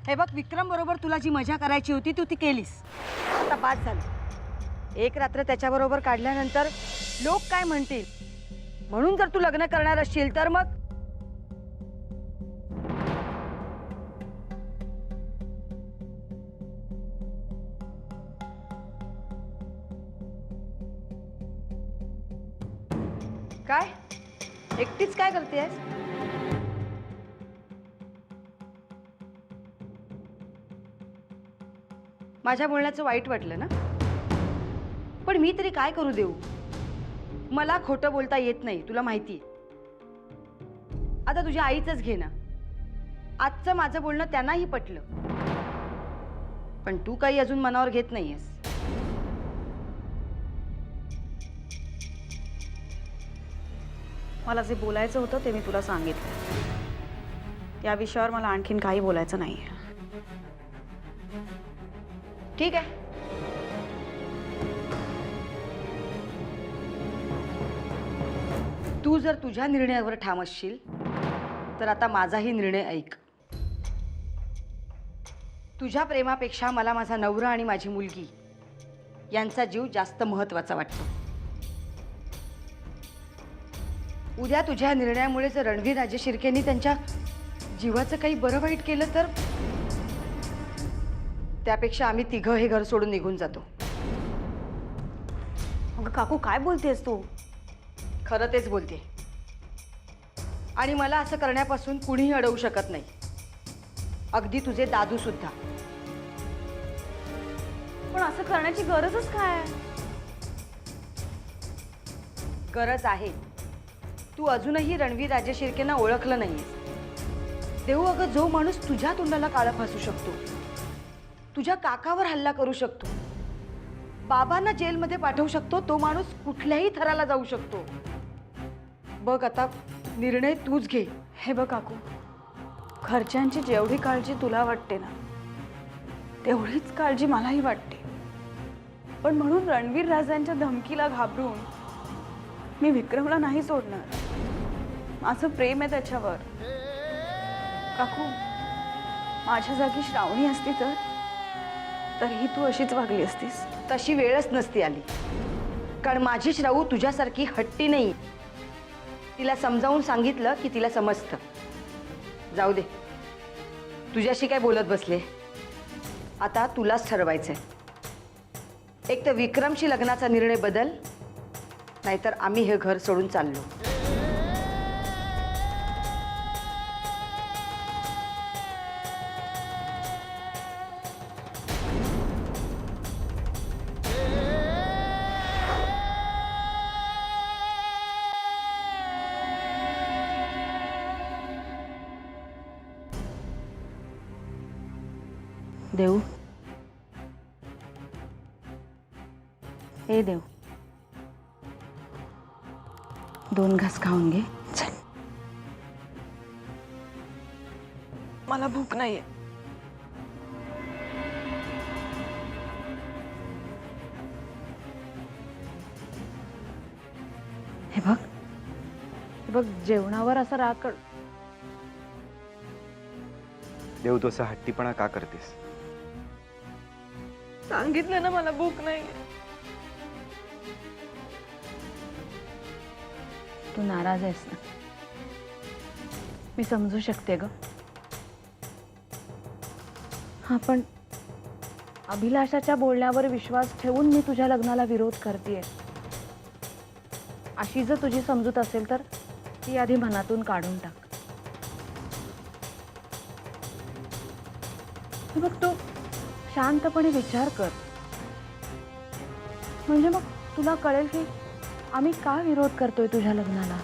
हे बघ, विक्रम बरोबर तुला जी मजा करायची होती तू ती केलीस. आता बाद झालं. एक रात्र त्याच्याबरोबर काढल्यानंतर लोक काय म्हणतील म्हणून जर तू लग्न करणार असशील तर मग काय एकटीच काय करतेस? माझ्या बोलण्याचं वाईट वाटलं ना? पण मी तरी काय करू देऊ? मला खोटं बोलता येत नाही, तुला माहिती. आता तुझ्या आईचंच घे ना. आजचं माझं बोलणं त्यांनाही पटलं, पण तू काही अजून मनावर घेत नाहीयेस. मला जे बोलायचं होतं ते मी तुला सांगितलं. या विषयावर मला आणखीन काही बोलायचं नाहीये. ठीक आहे. तू जर तुझ्या निर्णयावर ठाम असशील तर आता माझाही निर्णय ऐक. तुझ्या प्रेमापेक्षा मला माझा नवरा आणि माझी मुलगी यांचा जीव जास्त महत्त्वाचा वाटतो. उद्या तुझ्या निर्णयामुळे जर रणवीर राजे शिर्केंनी त्यांच्या जीवाचं काही बरं वाईट केलं तर त्यापेक्षा आम्ही तिघं हे घर सोडून निघून जातो. अगं काकू, काय बोलतेस तू? खरं तेच बोलते. आणि मला असं करण्यापासून कुणीही अडवू शकत नाही, अगदी तुझे दादू सुद्धा. पण असं करण्याची गरजच काय? गरज आहे. तू अजूनही रणवीर राजे शिर्केंना ओळखलं नाहीयेस. देऊ, अगं, जो माणूस तुझ्या तोंडाला काळं फासू शकतो, तुझ्या काकावर हल्ला करू शकतो, बाबांना जेलमध्ये पाठवू शकतो, तो माणूस कुठल्याही थराला जाऊ शकतो. बघ, आता निर्णय तूच घे. हे बघ काकू, घरच्यांची जेवढी काळजी तुला वाटते ना तेवढीच काळजी मलाही वाटते. पण म्हणून रणवीर राजांच्या धमकीला घाबरून मी विक्रमला नाही सोडणार. माझं प्रेम आहे त्याच्यावर. काकू, माझ्या जागी श्रावणी असती तर तरीही तू अशीच वागली असतीस. तशी वेळच नसती आली, कारण माझी श्रावू तुझ्यासारखी हट्टी नाही. तिला समजावून सांगितलं की तिला समजतं. जाऊ दे, तुझ्याशी काय बोलत बसले. आता तुलाच ठरवायचंय. एक तर विक्रमशी लग्नाचा निर्णय बदल, नाहीतर आम्ही हे घर सोडून चाललो. देऊ, ए देव, 2 घास खाऊन घे. चल, मला भूक नाहीये. हे बघ, जेवणावर असा राग. देव, तू असा हट्टीपणा का करतेस? सांगितलं ना मला भूक नाहीये. तू नाराज आहेस ना, मी समजू शकते ग. हा, पण अभिलाषाच्या बोलण्यावर विश्वास ठेवून मी तुझ्या लग्नाला विरोध करतेय. अशी जर तुझी समजूत असेल तर ती आधी मनातून काढून टाक. बघ, तू शांतपणे विचार कर, म्हणजे मग तुला कळेल की आम्ही का विरोध करतोय तुझ्या लग्नाला.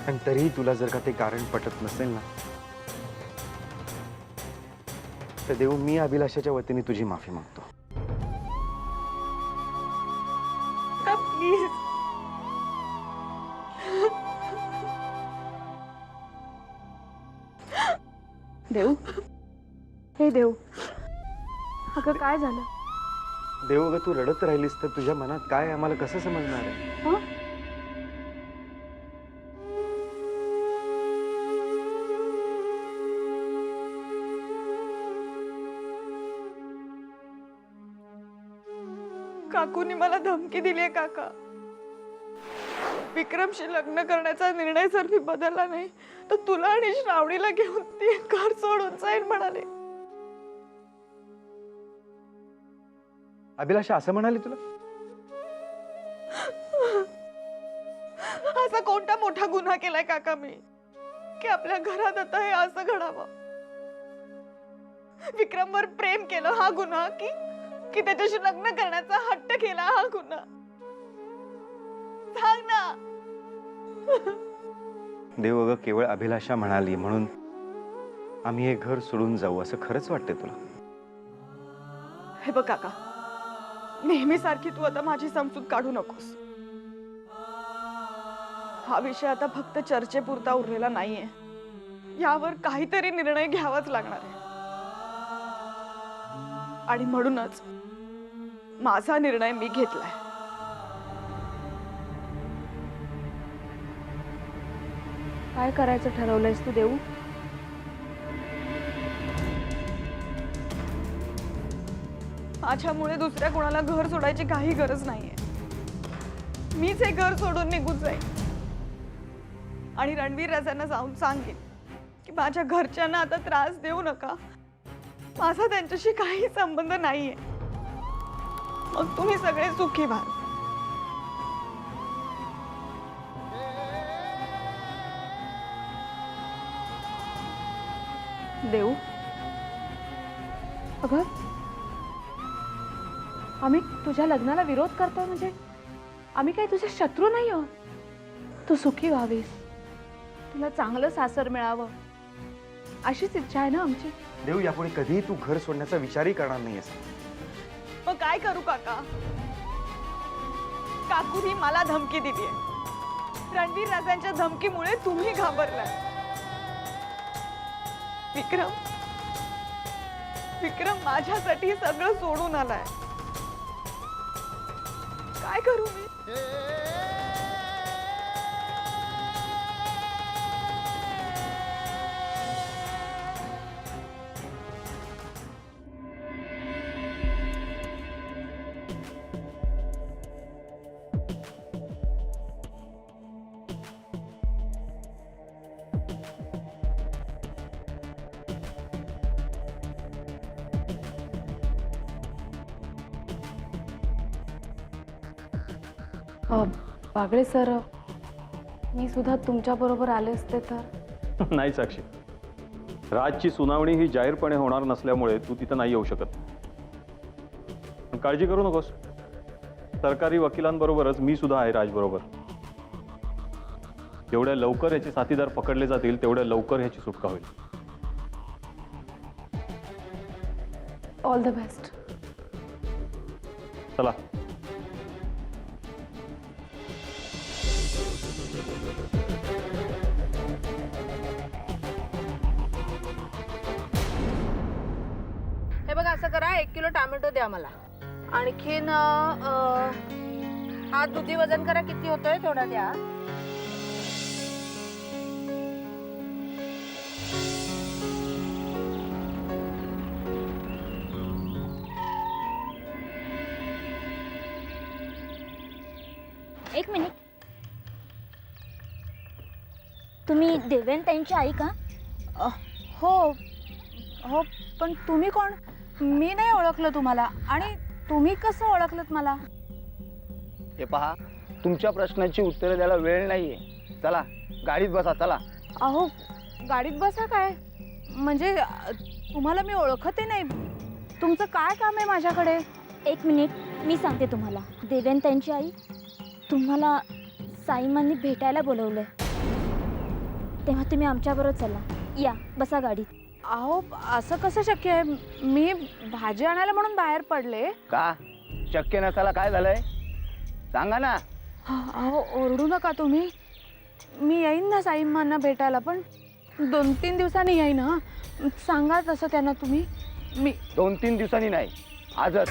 आणि तरीही तुला जर का ते कारण पटत नसेल ना, तर देव, मी अभिलाषाच्या वतीने तुझी माफी मागतो. प्लीज. देऊ, हे देऊ, अगं काय झालं? देव, अगं तू रडत राहिलीस तर तुझ्या मनात काय आहे आम्हाला कसं समजणार आहे? हं? काकूनी मला धमकी दिली आहे काका. विक्रमशी लग्न करण्याचा निर्णय जर मी बदलला नाही तर तुला आणि श्रावणीला घेऊन ती घर सोडून जाईल म्हणाले. अभिलाषा असं म्हणाली तुला? असा कोणता मोठा गुन्हा केलाय काका मी की आपल्या घरात आता हे असं घडावं? विक्रमवर प्रेम केलं हा गुन्हा की त्याच्याशी लग्न करण्याचा हट्ट केला हा गुन्हा? सांग ना. देव अगं, केवळ अभिलाषा म्हणाली म्हणून आम्ही हे घर सोडून जाऊ असं खरंच वाटतंय तुला? हे बघ काका, नेहमी सारखी तू आता माझी समजूत काढू नकोस. हा विषय आता फक्त चर्चेपुरता उरलेला नाहीये. यावर काहीतरी निर्णय घ्यावाच लागणार आहे. आणि म्हणूनच माझा निर्णय मी घेतलाय. काय करायचं ठरवलंयस तू देऊ? माझ्यामुळे दुसऱ्या कोणाला घर सोडायची काही गरज नाहीये. मीच हे घर सोडून निघून जाईन आणि रणवीर राजांना जाऊन सांगेन की माझ्या घरच्यांना आता त्रास देऊ नका, माझा त्यांच्याशी काही संबंध नाहीये. मग तुम्ही सगळे सुखी व्हाल. देऊ अगं, आम्ही तुझ्या लग्नाला विरोध करतोय म्हणजे आम्ही काही तुझे शत्रू नाही आहोत. तू सुखी व्हावीस, तुला चांगलं सासर मिळावं अशीच इच्छा आहे ना आमची. देव, यापुढे कधीही तू घर सोडण्याचा विचारही करणार नाहीयेस. मग काय करू काका? काकूनी मला धमकी दिली आहे. रणवीर राजांच्या धमकीमुळे तुम्ही घाबरलाय. विक्रम माझ्यासाठी सगळं सोडून आलाय. काय करू मी? बागळे सर, मी सुद्धा तुमच्या बरोबर आले असते तर. नाही साक्षी, राजची सुनावणी ही जाहीरपणे होणार नसल्यामुळे तू तिथं नाही येऊ शकत. पण काळजी करू नकोस, सरकारी वकिलांबरोबरच मी सुद्धा आहे राजबरोबर. जेवढ्या लवकर याचे साथीदार पकडले जातील तेवढ्या लवकर ह्याची सुटका होईल. All the best. चला. हे बघा, असं करा, 1 किलो टोमॅटो द्या मला. आणखीन हा दुधी वजन करा, किती होतोय थोडा द्या. एक मिनिट, तुम्ही देवेंताईंची आई का? हो हो, पण तुम्ही कोण? मी नाही ओळखलं तुम्हाला. आणि तुम्ही कसं ओळखलत मला? हे पहा, तुमच्या प्रश्नाची उत्तरं द्यायला वेळ नाहीये. चला गाडीत बसा, चला. अहो, गाडीत बसा काय? म्हणजे तुम्हाला मी ओळखते नाही. तुमचं काय काम आहे माझ्याकडे? एक मिनिट, मी सांगते तुम्हाला. देवेंताईंची आई तुम्हाला साईमांनी भेटायला बोलवलंय, तेव्हा तुम्ही आमच्याबरोबर चला. या, बसा गाडीत. अहो, असं कसं शक्य आहे? मी भाजी आणायला म्हणून बाहेर पडले. का शक्य नसायला काय झालंय? सांगा ना. अहो, ओरडू नका तुम्ही. मी येईन ना साईमांना भेटायला, पण 2-3 दिवसांनी येईन. हा, सांगा तसं त्यांना तुम्ही. मी 2-3 दिवसांनी नाही, आजच.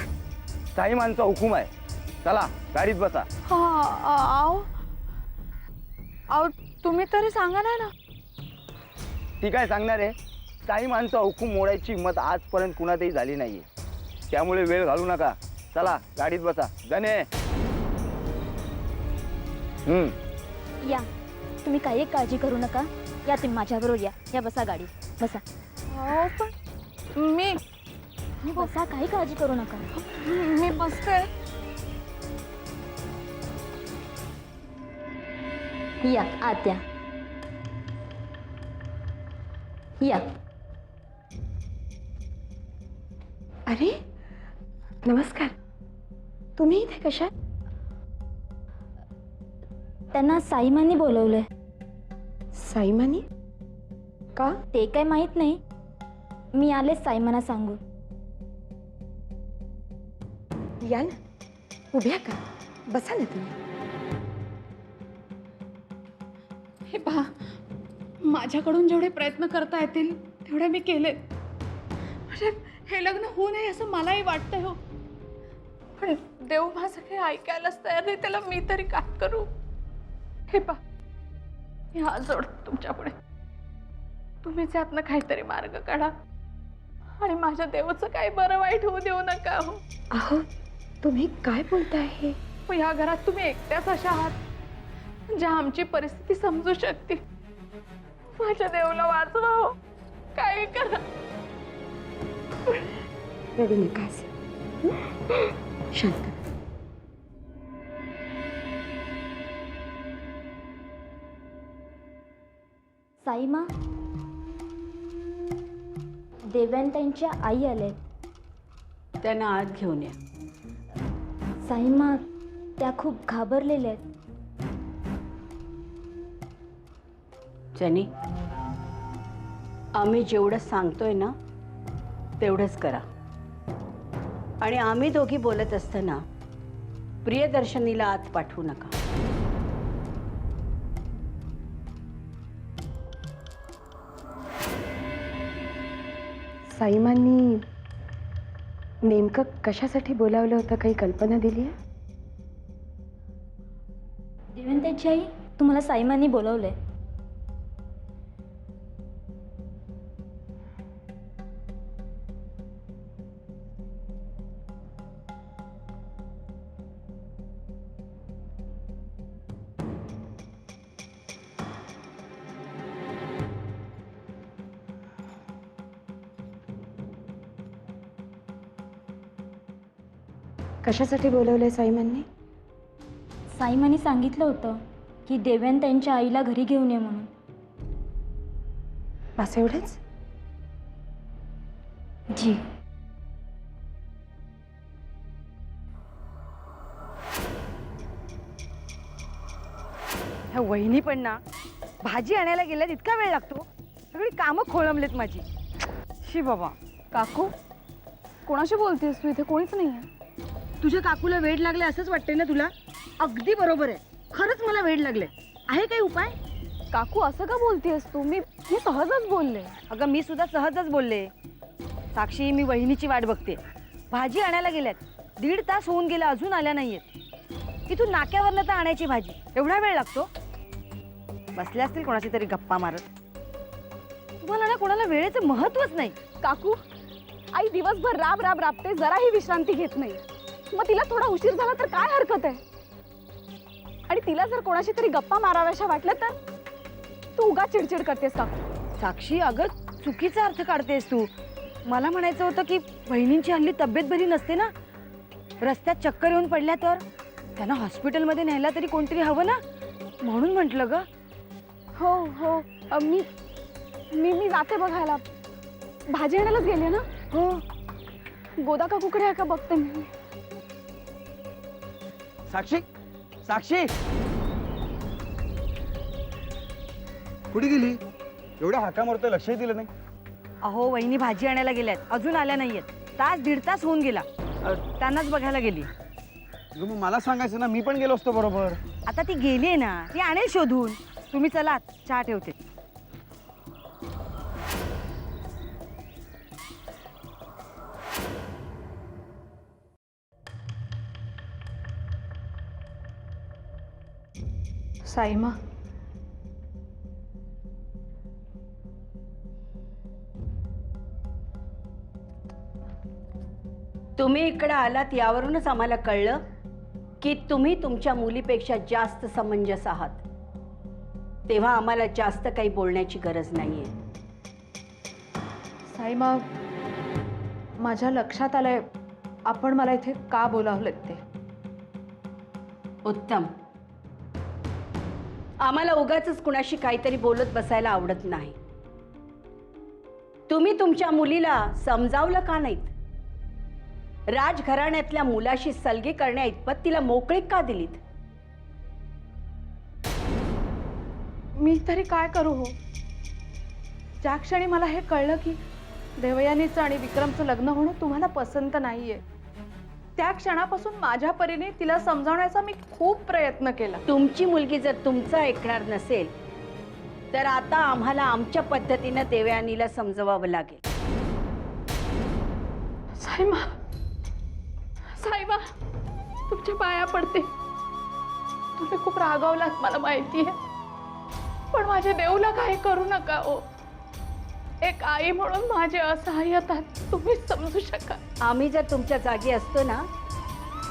साईमांचा हुकूम आहे. चला गाडीत बसा. अहो अहो, तुम्ही तरी सांगा ना. ती काय सांगणार आहे? साईमांचा हुकूम मोडायची हिंमत आजपर्यंत कुणातही झाली नाहीये. त्यामुळे वेळ घालू नका. चला गाडीत बसा जने. या तुम्ही काही काळजी करू नका. या तुम्ही माझ्याबरोबर या. या बसा गाडी बसा. हो पण मी बसा काही काळजी करू नका. मी बसते. या आत या. या. अरे नमस्कार. तुम्ही इथे कशा? त्यांना साईमांनी बोलवलंय. साईमानी का? ते काय माहित नाही. मी आले साईमांना सांगू. या ना, उभ्या का, बसा ना तुम्ही. हे पहा, माझ्याकडून जेवढे प्रयत्न करता येतील तेवढे मी केले. म्हणजे हे लग्न होऊ नये असं मलाही वाटतंय हो. पण देव माझं काही ऐकायलाच तयार नाही. त्याला मी तरी काय करू? हे पहा, मी हात जोडतो तुमच्या पुढे. तुम्हीच यातनं काहीतरी मार्ग काढा आणि माझ्या देवाचं काही बरं वाईट होऊ देऊ नका हो. अहो तुम्ही काय बोलताय हे? पण या घरात तुम्ही एकट्याच अशा आहात ज्या आमची परिस्थिती समजू शकते. माझ्या देवाला वाचवा हो. काय करा. रडू नका असे. शांत करा. साईमा, देवयांतांच्या आई आले. त्यांना आत घेऊन या. साईमा, त्या खूप घाबरलेल्या आहेत. जनी, आम्ही जेवढं सांगतोय ना तेवढंच करा. आणि आम्ही दोघी बोलत असताना प्रियदर्शनीला आत पाठवू नका. साईमांनी नेमकं कशासाठी बोलावलं होतं, काही कल्पना दिली आहे? देवयांतांची आई, तुम्हाला साईमांनी बोलवलंय. कशासाठी बोलवलंय साईमांनी? साईमांनी सांगितलं होतं की देवयांतांच्या आईला घरी घेऊन ये म्हणून. बस एवढंच? जी. ह्या वहिनी पण ना, भाजी आणायला गेल्यात इतका वेळ लागतो. सगळी कामं खोळंबलेत माझी. शी बाबा. काकू, कोणाशी बोलतेस तू? इथे कोणीच नाही आहे. तुझ्या काकूला वेड लागले असंच वाटतंय ना तुला? अगदी बरोबर आहे. खरंच मला वेड लागले. आहे काही उपाय? काकू, असं का बोलतेस तू? मी सहजच बोलले. अगं मी सुद्धा सहजच बोलले. साक्षी, मी वहिनीची वाट बघते. भाजी आणायला गेल्यात. 1.5 तास होऊन गेला, अजून आल्या नाहीयेत. इथून नाक्यावरनं तर आणायची भाजी, एवढा वेळ लागतो? बसले असतील कोणाशी तरी गप्पा मारत. तुम्हाला ना कोणाला वेळेचं महत्वच नाही. काकू, आई दिवसभर राब राब राबते, जराही विश्रांती घेत नाही. मग तिला थोडा उशीर झाला तर काय हरकत आहे? आणि तिला जर कोणाशी तरी गप्पा माराव्याशा वाटलं तर तू उगा चिडचिड करतेस काकू. साक्षी, अगं चुकीचा अर्थ काढतेस तू. मला म्हणायचं होतं की बहिणींची हल्ली तब्येत बरी नसते ना, रस्त्यात चक्कर येऊन पडल्या तर त्यांना हॉस्पिटलमध्ये न्यायला तरी कोणतरी हवं ना, म्हणून म्हटलं ग. हो हो, मी मी जाते बघायला. भाजी आणायलाच गेले ना? हो. गोदा काकूकडे आहे का बघते मी. साक्षी, साक्षी कुठे गेली? एवढ्या हाका मारतोय, लक्षही दिलं नाही. अहो वहिनी भाजी आणायला गेल्यात, अजून आल्या नाहीयेत. 1.5 तास होऊन गेला. त्यांनाच बघायला गेली. मग मला सांगायचं ना, मी पण गेलो असतो बरोबर. आता ती गेलीये ना, ती आणेल शोधून. तुम्ही चला, चहा ठेवते. साईमा, तुम्ही इकडे आलात यावरूनच आम्हाला कळलं की तुम्ही तुमच्या मुलीपेक्षा जास्त समंजस आहात. तेव्हा आम्हाला जास्त काही बोलण्याची गरज नाहीये. साईमा, माझ्या लक्षात आलंय आपण मला इथे का बोलावलेत ते. उत्तम. आम्हाला उगाचच कुणाशी काहीतरी बोलत बसायला आवडत नाही. तुम्ही तुमच्या मुलीला समजावलं का नाहीत? राजघराण्यातल्या मुलाशी सलगी करण्या इतपत तिला मोकळीक का दिलीत? मी तरी काय करू हो. ज्या क्षणी मला हे कळलं की देवयानीचं आणि विक्रमचं लग्न होणं तुम्हाला पसंत नाहीये, त्या क्षणापासून माझ्या परीने तिला समजावण्याचा मी खूप प्रयत्न केला. तुमची मुलगी जर तुमचं ऐकणार नसेल तर आता आम्हाला आमच्या पद्धतीनं देवयानीला समजवावं लागेल. साईमा, साईमा, तुमच्या पाया पडते. तुम्ही खूप रागावलात मला माहिती आहे, पण माझ्या देऊला काही करू नका हो. एक आई म्हणून माझे असहाय्यता तुम्ही समजू शका. आम्ही जर तुमच्या जागी असतो ना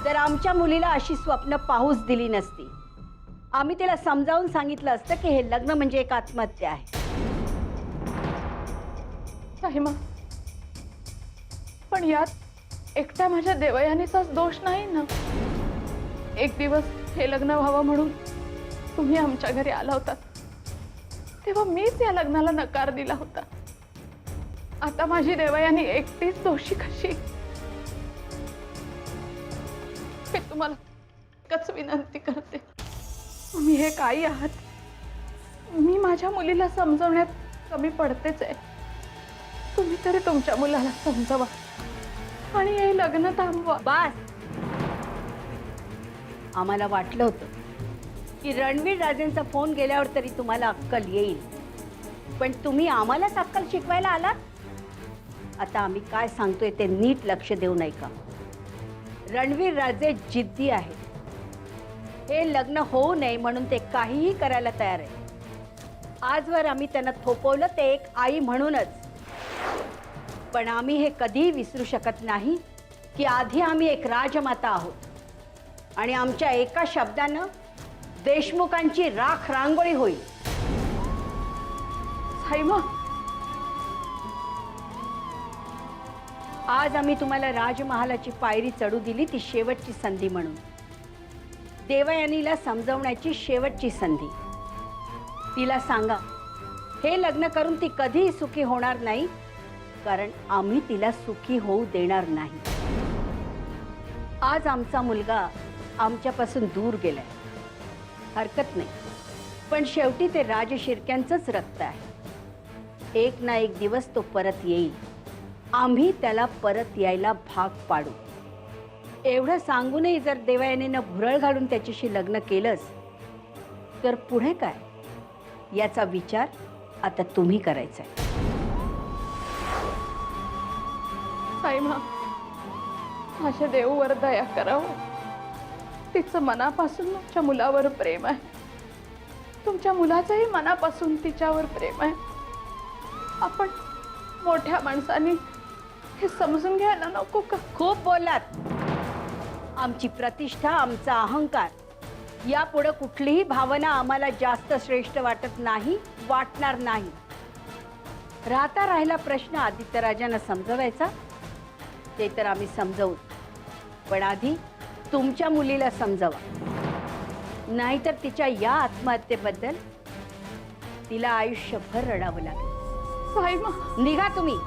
तर आमच्या मुलीला अशी स्वप्न पाहूच दिली नसती. आम्ही तिला समजावून सांगितलं असतं की हे लग्न म्हणजे एक आत्महत्या आहे. साईमा, पण यात एकट्या माझ्या देवयानीचाच दोष नाही ना. एक दिवस हे लग्न व्हावं म्हणून तुम्ही आमच्या घरी आला होता, तेव्हा मीच या लग्नाला नकार दिला होता. आता माझी देवयानी एकटीच दोषी कशी? मी तुम्हाला एकच विनंती करते, तुम्ही हे काही आहात. मी माझ्या मुलीला समजवण्यात कमी पडतेच आहे. तुम्ही तरी तुमच्या मुलाला समजवा आणि हे लग्न थांबवा. बास. आम्हाला वाटलं होतं की रणवीर राजेंचा फोन गेल्यावर तरी तुम्हाला अक्कल येईल, पण तुम्ही आम्हालाच अक्कल शिकवायला आलात. आता आम्ही काय सांगतोय ते नीट लक्ष देऊन ऐका. रणवीर राजे जिद्दी आहे. हे लग्न होऊ नये म्हणून ते काहीही करायला तयार आहे. आजवर आम्ही त्यांना थोपवलं ते एक आई म्हणूनच, पण आम्ही हे कधीही विसरू शकत नाही की आधी आम्ही एक राजमाता आहोत आणि आमच्या एका शब्दानं देशमुखांची राख रांगोळी होईल. साईमा, आज आम्ही तुम्हाला राजमहालाची पायरी चढू दिली, ती शेवटची संधी म्हणून. देवयानीला समजवण्याची शेवटची संधी. तिला सांगा हे लग्न करून ती कधीही सुखी होणार नाही, कारण आम्ही तिला सुखी होऊ देणार नाही. आज आमचा मुलगा आमच्यापासून दूर गेलाय, हरकत नाही, पण शेवटी ते राजशिर्क्यांचंच रक्त आहे. एक ना एक दिवस तो परत येईल. आम्ही त्याला परत यायला भाग पाडू. एवढं सांगूनही जर देवयानीनं भुरळ घालून त्याच्याशी लग्न केलंच तर पुढे काय, याचा विचार आता तुम्ही करायचा आहे. साईमा, माझ्या देऊवर दया करावं. तिचं मनापासून तुमच्या मुलावर प्रेम आहे. तुमच्या मुलाचंही मनापासून तिच्यावर प्रेम आहे. आपण मोठ्या माणसांनी हे समजून घ्यायला नको का? खूप बोललात. आमची प्रतिष्ठा, आमचा अहंकार, यापुढे कुठलीही भावना आम्हाला जास्त श्रेष्ठ वाटत नाही, वाटणार नाही. राहिला प्रश्न आदित्यराजांना समजवायचा, ते तर आम्ही समजवू, पण आधी तुमच्या मुलीला समजवा. नाहीतर तिच्या या आत्महत्येबद्दल तिला आयुष्यभर रडावं लागेल. साईमा, निघा तुम्ही.